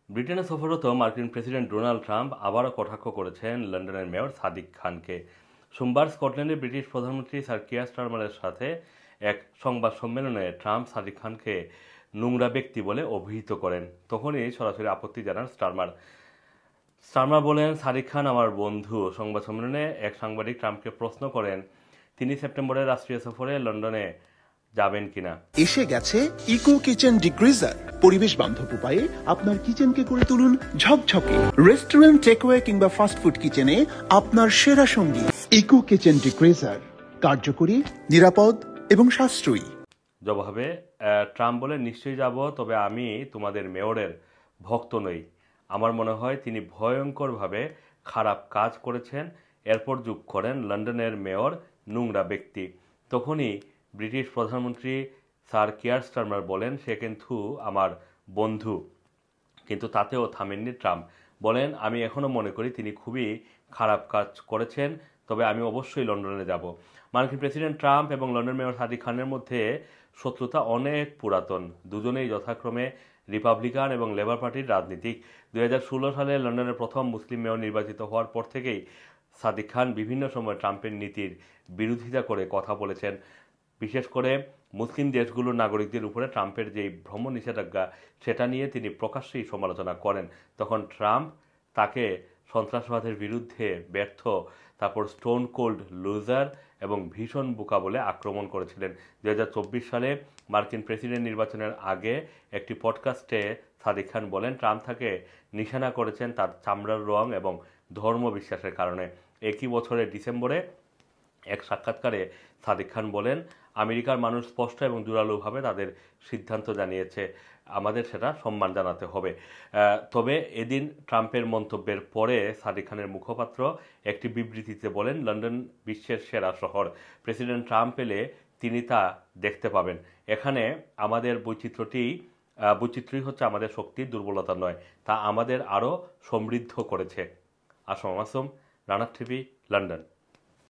ব্রিটেনে সফররত মার্কিন প্রেসিডেন্ট ডোনাল্ড ট্রাম্প আবারও কটাক্ষ করেছেন লন্ডনের মেয়র সাদিক খানকে। সোমবার স্কটল্যান্ডের ব্রিটিশ প্রধানমন্ত্রী স্যার কিয়ার স্টারমারের সাথে এক সংবাদ সম্মেলনে ট্রাম্প সাদিক খানকে নোংরা ব্যক্তি বলে অভিহিত করেন। তখনই সরাসরি আপত্তি জানান স্টারমার। বলেন, সাদিক খান আমার বন্ধু। সংবাদ সম্মেলনে এক সাংবাদিক ট্রাম্পকে প্রশ্ন করেন তিনি সেপ্টেম্বরের রাষ্ট্রীয় সফরে লন্ডনে যাবেন কিনা। এসে গেছে ইকো কিচেন ডিগ্রিজার। পরিবেশ বান্ধব উপায়ে আপনার কিচেনকে করে তুলুন ঝকঝকে। রেস্টুরেন্ট, টেকওয়ে কিংবা ফাস্টফুড কিচেনে আপনার সেরা সঙ্গী ইকো কিচেন ডিগ্রিজার, কার্যকরী, নিরাপদ এবং সাশ্রয়ী। জবাবে ট্রাম্প বলেন, নিশ্চয়ই যাব, তবে আমি তোমাদের মেয়রের ভক্ত নই। আমার মনে হয় তিনি ভয়ঙ্করভাবে খারাপ কাজ করেছেন। এরপর যোগ করেন, লন্ডনের মেয়র নোংরা ব্যক্তি। তখনই ব্রিটিশ প্রধানমন্ত্রী স্যার কিয়ার স্টারমার বলেন, সে কিন্তু আমার বন্ধু। কিন্তু তাতেও থামেননি ট্রাম্প। বলেন, আমি এখনও মনে করি তিনি খুবই খারাপ কাজ করেছেন, তবে আমি অবশ্যই লন্ডনে যাব। মার্কিন প্রেসিডেন্ট ট্রাম্প এবং লন্ডন মেয়র সাদিক খানের মধ্যে শত্রুতা অনেক পুরাতন। দুজনেই যথাক্রমে রিপাবলিকান এবং লেবার পার্টির রাজনীতিক। 2016 সালে লন্ডনের প্রথম মুসলিম মেয়র নির্বাচিত হওয়ার পর থেকেই সাদিক খান বিভিন্ন সময় ট্রাম্পের নীতির বিরোধিতা করে কথা বলেছেন। বিশেষ করে মুসলিম দেশগুলোর নাগরিকদের উপরে ট্রাম্পের যেই ভ্রমণ নিষেধাজ্ঞা, সেটা নিয়ে তিনি প্রকাশ্যেই সমালোচনা করেন। তখন ট্রাম্প তাকে সন্ত্রাসবাদের বিরুদ্ধে ব্যর্থ, তারপর স্টোন কোল্ড লুজার এবং ভীষণ বোকা বলে আক্রমণ করেছিলেন। 2024 সালে মার্কিন প্রেসিডেন্ট নির্বাচনের আগে একটি পডকাস্টে সাদিক খান বলেন, ট্রাম্প তাকে নিশানা করেছেন তার চামড়ার রং এবং ধর্ম বিশ্বাসের কারণে। একই বছরের ডিসেম্বরে এক সাক্ষাৎকারে সাদিক খান বলেন, আমেরিকার মানুষ স্পষ্ট এবং জোরালোভাবে তাদের সিদ্ধান্ত জানিয়েছে, আমাদের সেটা সম্মান জানাতে হবে। তবে এদিন ট্রাম্পের মন্তব্যের পরে সাদিক খানের মুখপাত্র একটি বিবৃতিতে বলেন, লন্ডন বিশ্বের সেরা শহর। প্রেসিডেন্ট ট্রাম্প এলে তিনি তা দেখতে পাবেন। এখানে আমাদের বৈচিত্র্যই হচ্ছে আমাদের শক্তির দুর্বলতা নয়, তা আমাদের আরও সমৃদ্ধ করেছে। Assam Masum, Rana TV, London.